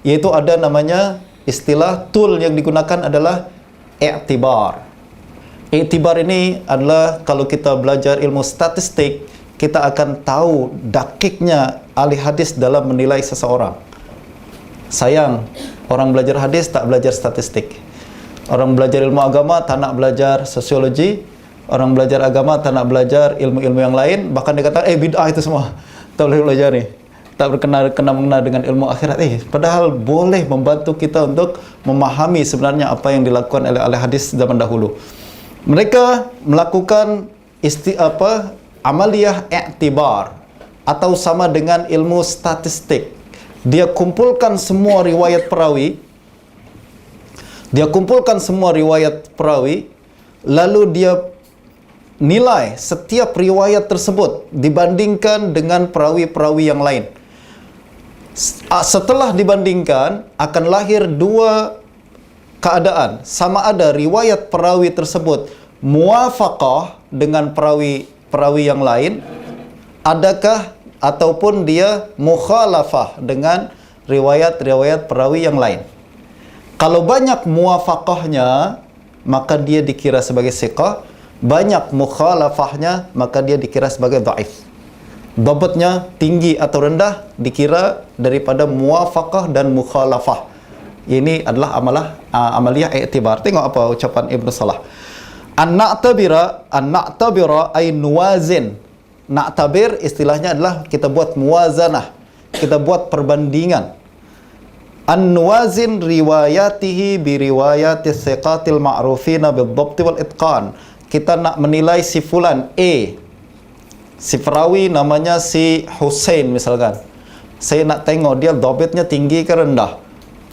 Yaitu ada namanya istilah tool yang digunakan adalah i'tibar. I'tibar ini adalah kalau kita belajar ilmu statistik, kita akan tahu dakiknya ahli hadis dalam menilai seseorang. Sayang, orang belajar hadis tak belajar statistik. Orang belajar ilmu agama tak nak belajar sosiologi. Orang belajar agama tak nak belajar ilmu-ilmu yang lain. Bahkan dia kata, bid'ah itu semua tak boleh belajar ni. Tak berkenaan dengan ilmu akhirat. Padahal boleh membantu kita untuk memahami sebenarnya apa yang dilakukan oleh ahli hadis zaman dahulu. Mereka melakukan amaliyah i'tibar atau sama dengan ilmu statistik. Dia kumpulkan semua riwayat perawi. Lalu dia nilai setiap riwayat tersebut dibandingkan dengan perawi-perawi yang lain. Setelah dibandingkan, akan lahir dua keadaan. Sama ada riwayat perawi tersebut muwafaqah dengan perawi yang lain, adakah ataupun dia mukhalafah dengan riwayat-riwayat perawi yang lain. Kalau banyak muwafaqahnya, maka dia dikira sebagai thiqah. Banyak mukhalafahnya, maka dia dikira sebagai dhaif. Dhabatnya tinggi atau rendah dikira daripada muwafaqah dan mukhalafah. Ini adalah amaliyah i'tibar. Tengok apa ucapan Ibn Salah. An-na'tabira ay nuwazin. Na'tabir istilahnya adalah kita buat muwazanah, kita buat perbandingan. An-nuwazin riwayatihi bi riwayati thiqatil ma'rufina bil-dhabt wal-itqan. Kita nak menilai si fulan A, si perawi namanya si Hussein misalkan. Saya nak tengok dia dhabitnya tinggi ke rendah.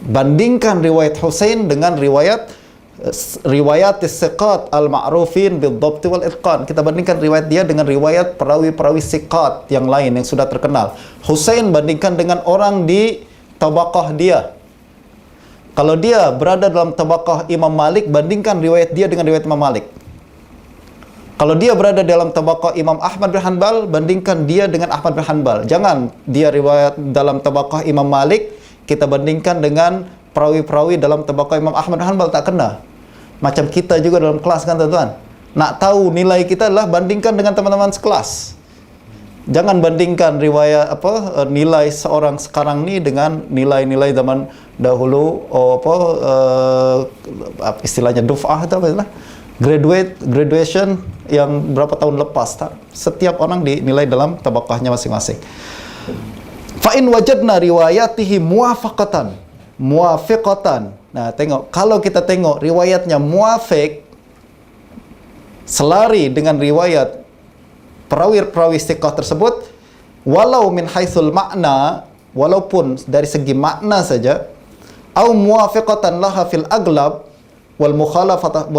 Bandingkan riwayat Hussein dengan riwayat thiqat al-ma'rufin bil-dhabt wal-itqan. Kita bandingkan riwayat dia dengan riwayat perawi-perawi thiqat yang lain yang sudah terkenal. Hussein bandingkan dengan orang di tabaqah dia. Kalau dia berada dalam tabaqah Imam Malik, bandingkan riwayat dia dengan riwayat Imam Malik. Kalau dia berada dalam tabaqah Imam Ahmad bin Hanbal, bandingkan dia dengan Ahmad bin Hanbal. Jangan dia riwayat dalam tabaqah Imam Malik, kita bandingkan dengan perawi-perawi dalam tabaqah Imam Ahmad bin Hanbal, tak kena. Macam kita juga dalam kelas kan tuan-tuan. Nak tahu nilai kita adalah bandingkan dengan teman-teman sekelas. Jangan bandingkan riwayat nilai seorang sekarang ni dengan nilai-nilai zaman dahulu, istilahnya duf'ah atau apa istilah? Graduation yang berapa tahun lepas. Tak? Setiap orang dinilai dalam tabaqahnya masing-masing. Fa in wajadna riwayatihi muwafiqatan. Nah, tengok, kalau kita tengok riwayatnya muwafiq, selari dengan riwayat perawi-perawi thiqah tersebut, walau min haitsul makna, walaupun dari segi makna saja, au muwafiqatan laha fil aglab wal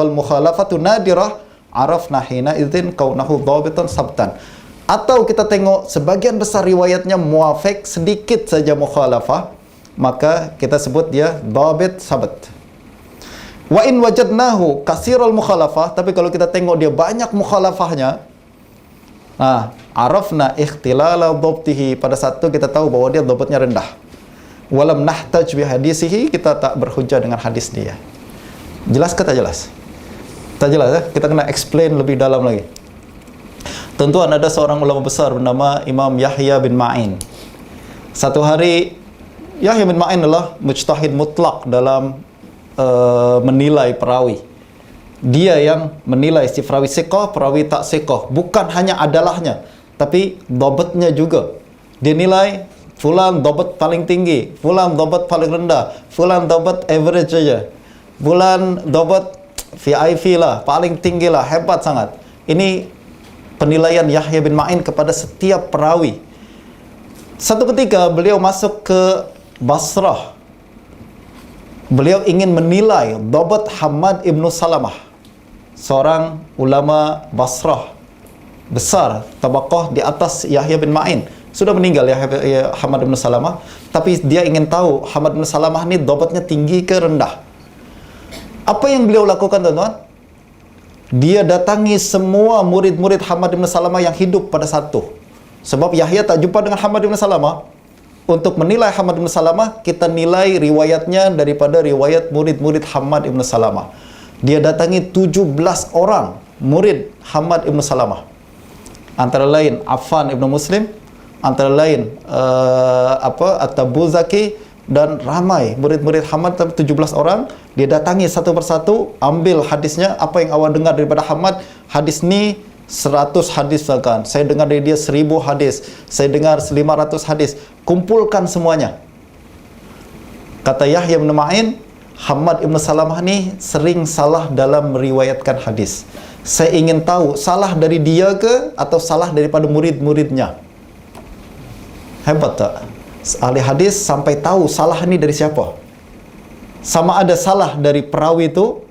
mukhalafatu nadirah, arafna hina idzin kaunahu dhabitan sabtan. Atau kita tengok sebagian besar riwayatnya muwafiq, sedikit saja mukhalafah, maka kita sebut dia dhabit sabat. Wa in wajadnahu katsirul mukhalafah, tapi kalau kita tengok dia banyak mukhalafahnya, arafna ikhtilala dhabtihi, pada saat itu kita tahu bahwa dia dhabatnya rendah. Walam nahtaj bi hadisihi, kita tak berhujjah dengan hadis dia. Jelas ke tak jelas? Tak jelas ya? Kita kena explain lebih dalam lagi. Tuan-tuan, ada seorang ulama besar bernama Imam Yahya bin Ma'in. Satu hari, Yahya bin Ma'in adalah mujtahid mutlak dalam menilai perawi. Dia yang menilai si perawi thiqah, perawi tak thiqah. Bukan hanya adalahnya, tapi dhabatnya juga. Dia nilai fulan dhabat paling tinggi, fulan dhabat paling rendah, fulan dhabat average saja, fulan dhabat VIP lah, paling tinggi lah, hebat sangat. Ini penilaian Yahya bin Ma'in kepada setiap perawi. Satu ketika beliau masuk ke Basrah. Beliau ingin menilai dhabat Hammad ibn Salamah, seorang ulama Basrah besar, tabaqah di atas Yahya bin Ma'in. Sudah meninggal Hammad ibn Salamah, tapi dia ingin tahu Hammad ibn Salamah ni dhabatnya tinggi ke rendah. Apa yang beliau lakukan, tuan-tuan? Dia datangi semua murid-murid Hammad ibn Salamah yang hidup pada saat itu. Sebab Yahya tak jumpa dengan Hammad ibn Salamah. untuk menilai Hammad ibn Salamah, kita nilai riwayatnya daripada riwayat murid-murid Hammad ibn Salamah. Dia datangi 17 orang murid Hammad ibn Salamah. Antara lain Affan ibn Muslim, antara lain At-Tabuzaki, dan ramai murid-murid Hammad, 17 orang. Dia datangi satu persatu, ambil hadisnya, apa yang awak dengar daripada Hammad, hadis ni 100 hadis misalkan, saya dengar dari dia 1000 hadis, saya dengar 500 hadis, kumpulkan semuanya. Kata Yahya bin Ma'in, Hammad ibn Salamah ni sering salah dalam meriwayatkan hadis. Saya ingin tahu, salah dari dia ke atau salah daripada murid-muridnya? Hebat tak? Ahli hadis sampai tahu salah ni dari siapa. Sama ada salah dari perawi itu,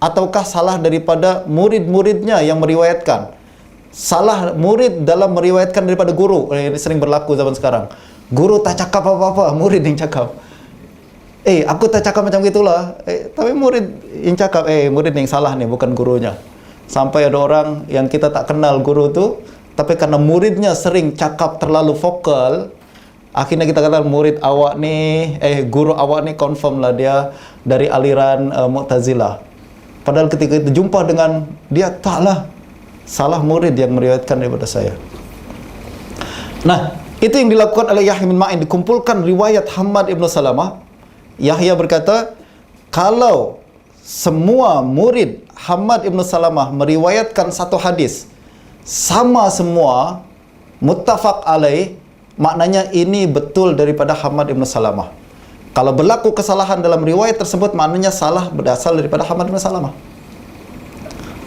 ataukah salah daripada murid-muridnya yang meriwayatkan. Salah murid dalam meriwayatkan daripada guru. Ini sering berlaku zaman sekarang. Guru tak cakap apa-apa, murid yang cakap. Aku tak cakap macam gitulah. Tapi murid yang cakap, murid yang salah nih, bukan gurunya. Sampai ada orang yang kita tak kenal guru tu, tapi karena muridnya sering cakap terlalu vokal, akhirnya kita kata murid awak ni, guru awak ni confirm lah dia dari aliran Mu'tazilah. Padahal ketika itu jumpa dengan dia, taklah, salah murid yang meriwayatkan daripada saya. Nah, itu yang dilakukan oleh Yahya bin Ma'in, dikumpulkan riwayat Hammad ibn Salamah. Yahya berkata, kalau semua murid Hammad ibn Salamah meriwayatkan satu hadis sama semua, muttafaq alaih, maknanya ini betul daripada Hammad ibn Salamah. Kalau berlaku kesalahan dalam riwayat tersebut, maknanya salah berasal daripada Hammad ibn Salamah.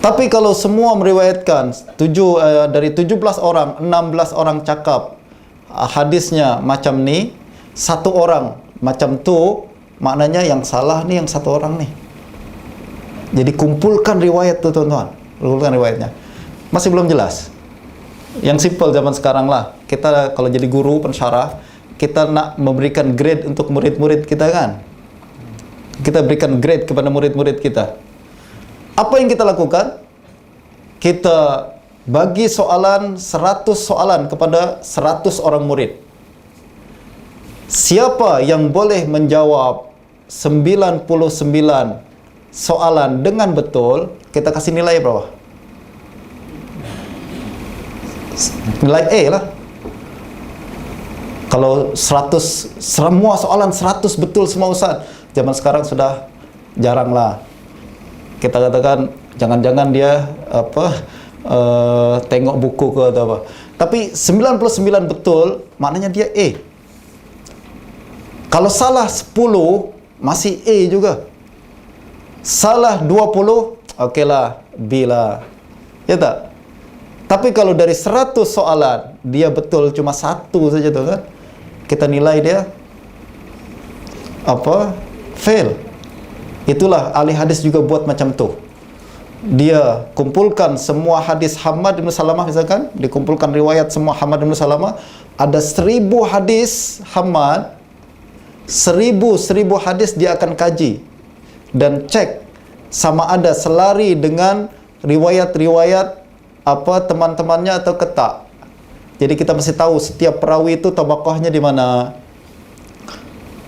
Tapi kalau semua meriwayatkan dari 17 orang, 16 orang cakap hadisnya macam ni, satu orang macam tu, maknanya yang salah ni yang satu orang ni. Jadi kumpulkan riwayat tu tuan-tuan. Kumpulkan riwayatnya. Masih belum jelas. Yang simple zaman sekarang lah. Kita kalau jadi guru pensyarah, kita nak memberikan grade untuk murid-murid kita kan. Kita berikan grade kepada murid-murid kita. Apa yang kita lakukan? Kita bagi soalan 100 soalan kepada 100 orang murid. Siapa yang boleh menjawab 99 soalan dengan betul, kita kasih nilai berapa? Nilai A lah. Kalau 100, semua soalan 100 betul semua ustaz, zaman sekarang sudah jarang lah. Kita katakan jangan-jangan dia tengok buku ke atau apa. Tapi 99 betul, maknanya dia A. Kalau salah 10, masih A juga. Salah 20, okeylah, B lah. Ya tak? Tapi kalau dari 100 soalan, dia betul cuma satu saja tu kan, kita nilai dia fail. Itulah ahli hadis juga buat macam tu. Dia kumpulkan semua hadis Hammad bin Salamah misalkan, dikumpulkan riwayat semua Hammad bin Salamah, ada 1000 hadis Hammad, 1000 hadis dia akan kaji dan cek sama ada selari dengan riwayat-riwayat teman-temannya atau ketak. Jadi kita mesti tahu setiap perawi itu tabaqahnya di mana,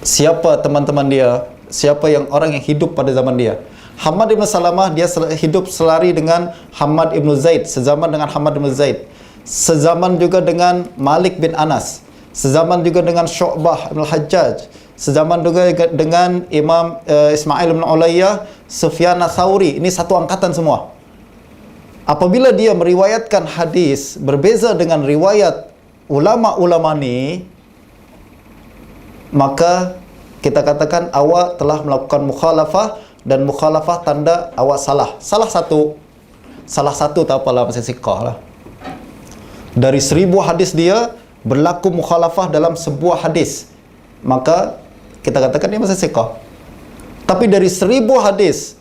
siapa teman-teman dia, siapa yang orang yang hidup pada zaman dia. Hammad ibn Salamah dia hidup selari dengan Hammad ibn Zaid, sezaman dengan Hammad ibn Zaid, sezaman juga dengan Malik bin Anas, sezaman juga dengan Syu'bah ibn Hajjaj, sezaman juga dengan Imam Ismail bin Ulayyah, Sufyan Ats-Tsauri. Ini satu angkatan semua. Apabila dia meriwayatkan hadis berbeza dengan riwayat ulama-ulama ni, maka kita katakan awak telah melakukan mukhalafah, dan mukhalafah tanda awak salah. Salah satu tak apalah, masih siqah lah. Dari 1000 hadis dia berlaku mukhalafah dalam sebuah hadis, maka kita katakan dia masih siqah. Tapi dari 1000 hadis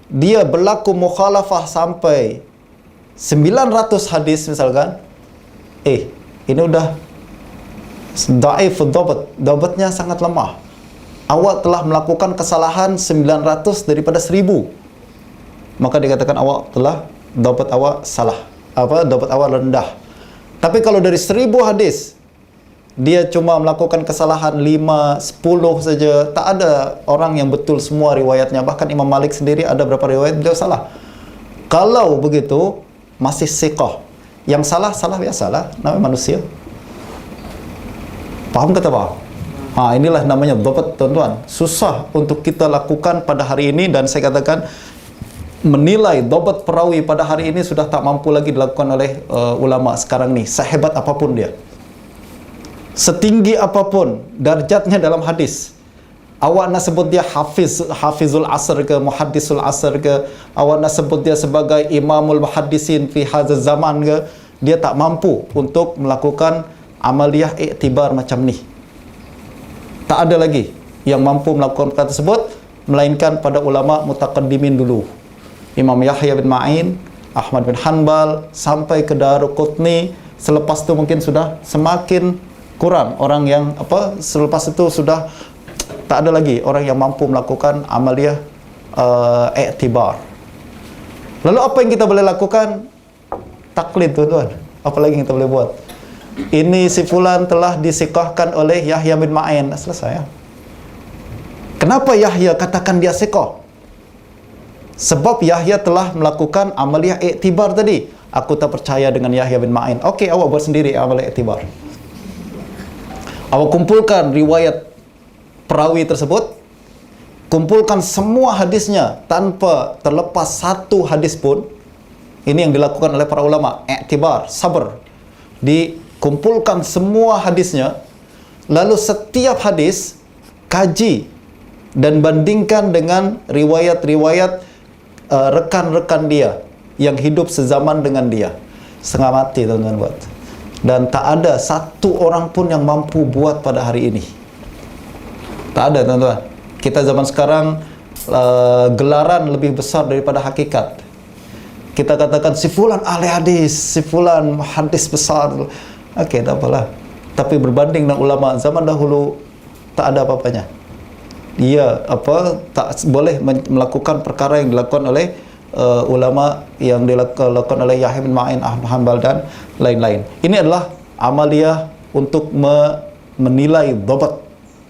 dia berlaku mukhalafah sampai 900 hadis misalkan, ini udah dhaif dhabatnya sangat lemah. Awak telah melakukan kesalahan 900 daripada 1000, maka dikatakan awak telah dhabat awak salah, dhabat awak rendah. Tapi kalau dari 1000 hadis dia cuma melakukan kesalahan 5, 10 saja. Tak ada orang yang betul semua riwayatnya. Bahkan Imam Malik sendiri ada berapa riwayat beliau salah. Kalau begitu, masih siqah. Yang salah biasalah, namanya manusia. Faham kata Pak? Inilah namanya dhabt, tuan-tuan. Susah untuk kita lakukan pada hari ini, dan saya katakan menilai dhabt perawi pada hari ini sudah tak mampu lagi dilakukan oleh ulama sekarang ni, sehebat apapun dia, setinggi apapun darjatnya dalam hadis. Awak nak sebut dia hafizul asr ke, muhaddisul asr ke, awak nak sebut dia sebagai imamul muhaddisin fi hadzal zaman ke, dia tak mampu untuk melakukan amaliyah iktibar macam ni. Tak ada lagi yang mampu melakukan perkara tersebut melainkan pada ulama mutaqaddimin dulu. Imam Yahya bin Ma'in, Ahmad bin Hanbal, sampai ke Daruqutni. Selepas itu mungkin sudah semakin kurang orang yang selepas itu sudah tak ada lagi orang yang mampu melakukan amaliyah iktibar. Lalu apa yang kita boleh lakukan? Taklid, tuan-tuan. Apa lagi yang kita boleh buat? Ini si fulan telah disiqahkan oleh Yahya bin Ma'in. Selesai ya. Kenapa Yahya katakan dia siqah? Sebab Yahya telah melakukan amaliyah iktibar tadi. Aku tak percaya dengan Yahya bin Ma'in. Okey, awak buat sendiri amaliyah iktibar. Awak kumpulkan riwayat perawi tersebut, kumpulkan semua hadisnya tanpa terlepas satu hadis pun. Ini yang dilakukan oleh para ulama, iktibar, sabar. Dikumpulkan semua hadisnya, lalu setiap hadis kaji dan bandingkan dengan riwayat-riwayat rekan-rekan dia yang hidup sezaman dengan dia. Setengah mati, tuan-tuan, buat. Dan tak ada satu orang pun yang mampu buat pada hari ini. Tak ada, tuan-tuan. Kita zaman sekarang gelaran lebih besar daripada hakikat. Kita katakan si fulan ahli hadis, si fulan hadis besar. Okey, tak apalah. Tapi berbanding dengan ulama zaman dahulu, tak ada apa-apanya. Dia tak boleh melakukan perkara yang dilakukan oleh ulama, yang dilakukan oleh Yahya bin Ma'in, Ahmad Hanbal dan lain-lain. Ini adalah amaliyah untuk menilai dhabt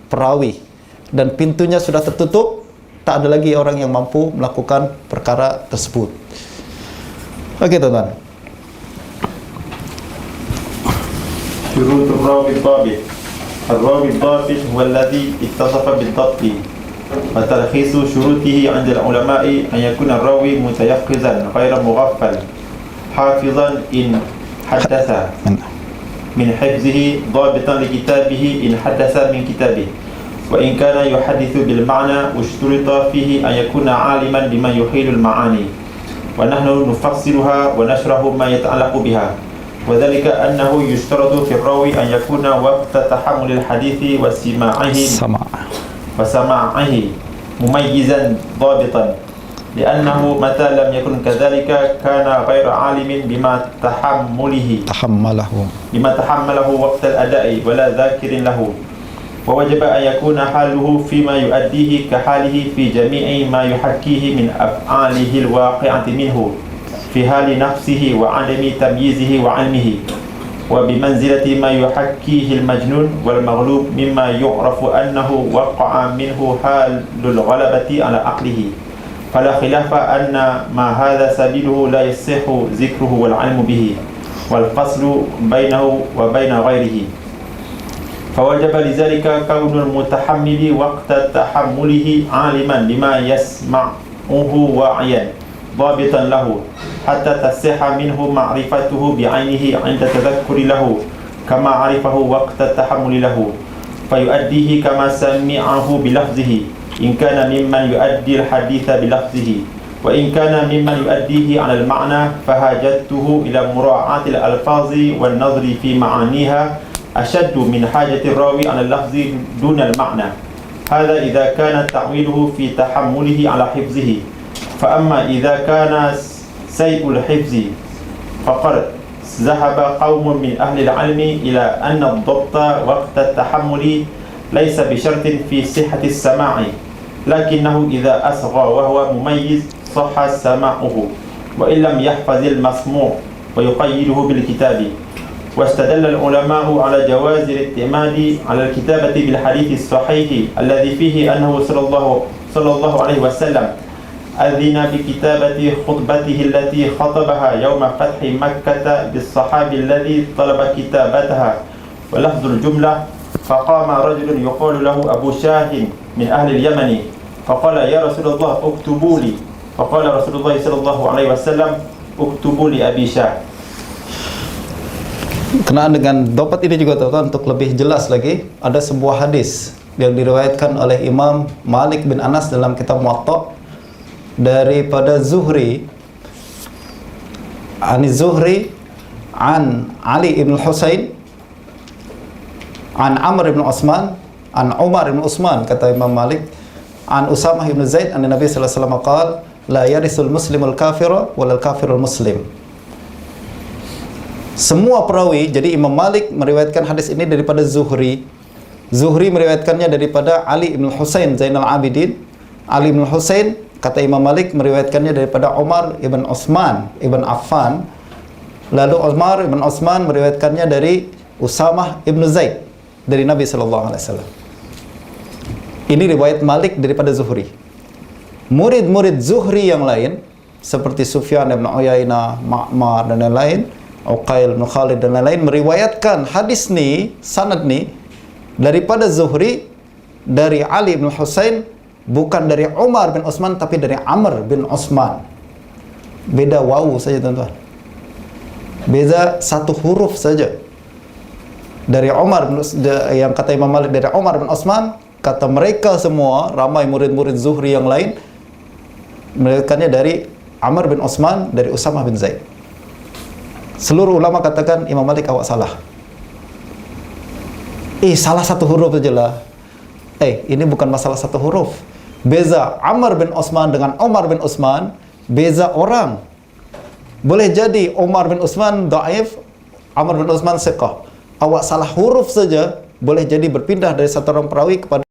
perawi, dan pintunya sudah tertutup. Tak ada lagi orang yang mampu melakukan perkara tersebut. Okey, tuan-tuan. شروط الراوي الضابط. الراوي الضابط هو الذي اتصف بالضبط، وتلخيص شروطه عند العلماء أن يكون الراوي متيقظا غير مغفل، حافظا إن حدث من حفظه، ضابطا لكتابه إن حدث من كتابه، وإن كان يحدث بالمعنى اشترط فيه أن يكون عالما بما يحيل المعاني، ونحن نفصلها ونشرح ما يتعلق بها. وذلك أنه يشترط في الراوي أن يكون وقت تحمل الحديث وسماعه مميزا ضابطا، لأنه متى لم يكن كذلك كان غير عالم بما تحمله وقت الأداء ولا ذاكر له. ووجب أن يكون حاله فيما يؤديه كحاله في جميع ما يحكيه من أفعاله الواقعة منه في حال نفسه وعدم تمييزه وعلمه، وبمنزلة ما يحكيه المجنون والمغلوب مما يعرف أنه وقع منه حال الغلبة على عقله. فلا خلاف أن ما هذا سبيله لا يصح ذكره والعلم به والفصل بينه وبين غيره. فوجب لذلك كون المتحمل وقت تحمله عالما بما يسمعه واعيا ضابطا له، حتى تصح منه معرفته بعينه عند تذكر له كما عرفه وقت التحمل له، فيؤديه كما سمعه بلفظه إن كان ممن يؤدي الحديث بلفظه، وإن كان ممن يؤديه على المعنى فحاجته إلى مراعاة الألفاظ والنظر في معانيها أشد من حاجة الراوي على اللفظ دون المعنى. هذا إذا كان تعويله في تحمله على حفظه. فأما إذا كان سيء الحفظ فقد ذهب قوم من أهل العلم إلى أن الضبط وقت التحمل ليس بشرط في صحة السماع، لكنه إذا أصغى وهو مميز صح سماعه وإن لم يحفظ المسموع ويقيده بالكتاب. واستدل العلماء على جواز الاعتماد على الكتابة بالحديث الصحيح الذي فيه أنه صلى الله عليه وسلم أذن بكتابة خطبته التي خطبها يوم فتح مكة بالصحابي الذي طلب كتابتها. ولفظ الجملة: فقام رجل يقال له أبو شاه من أهل اليمن فقال: يا رسول الله اكتبوا لي. فقال رسول الله صلى الله عليه وسلم: اكتبوا لي أبي شاه. Kenaan dengan dopat ini juga tuan-tuan, untuk lebih jelas lagi, ada sebuah hadis yang diriwayatkan oleh Imam Malik bin Anas dalam kitab Muwatta daripada Zuhri, Zuhri an Ali ibn Husain an Amr ibn Utsman an Umar ibn Utsman, kata Imam Malik, an Usamah ibn Zaid an Nabi sallallahu alaihi wasallam qala: la yarisul muslimul kafira walal kafirul muslim. Semua perawi, jadi Imam Malik meriwayatkan hadis ini daripada Zuhri. Zuhri meriwayatkannya daripada Ali ibn Husain Zainal Abidin. Ali ibn Husain, kata Imam Malik, meriwayatkannya daripada Umar ibn Utsman ibn Affan. Lalu Umar ibn Utsman meriwayatkannya dari Usamah ibn Zaid dari Nabi sallallahu alaihi wasallam. Ini riwayat Malik daripada Zuhri. Murid-murid Zuhri yang lain seperti Sufyan ibn Uyainah, Ma'mar dan lain-lain, Uqail bin Khalid dan lain-lain meriwayatkan hadis ni, sanad ni daripada Zuhri dari Ali bin Husain, bukan dari Umar bin Utsman tapi dari Amr bin Utsman. Beda wawu saja tuan-tuan. Beza satu huruf saja. Dari Umar bin yang kata Imam Malik dari Umar bin Utsman, kata mereka semua ramai murid-murid Zuhri yang lain meriwayatkannya dari Amr bin Utsman dari Usamah bin Zaid. Seluruh ulama katakan Imam Malik awak salah. Salah satu huruf sajalah. Ini bukan masalah satu huruf. Beza Amr bin Utsman dengan Umar bin Utsman, beza orang. Boleh jadi Umar bin Utsman dhaif, Amr bin Utsman thiqah. Awak salah huruf saja boleh jadi berpindah dari satu orang perawi kepada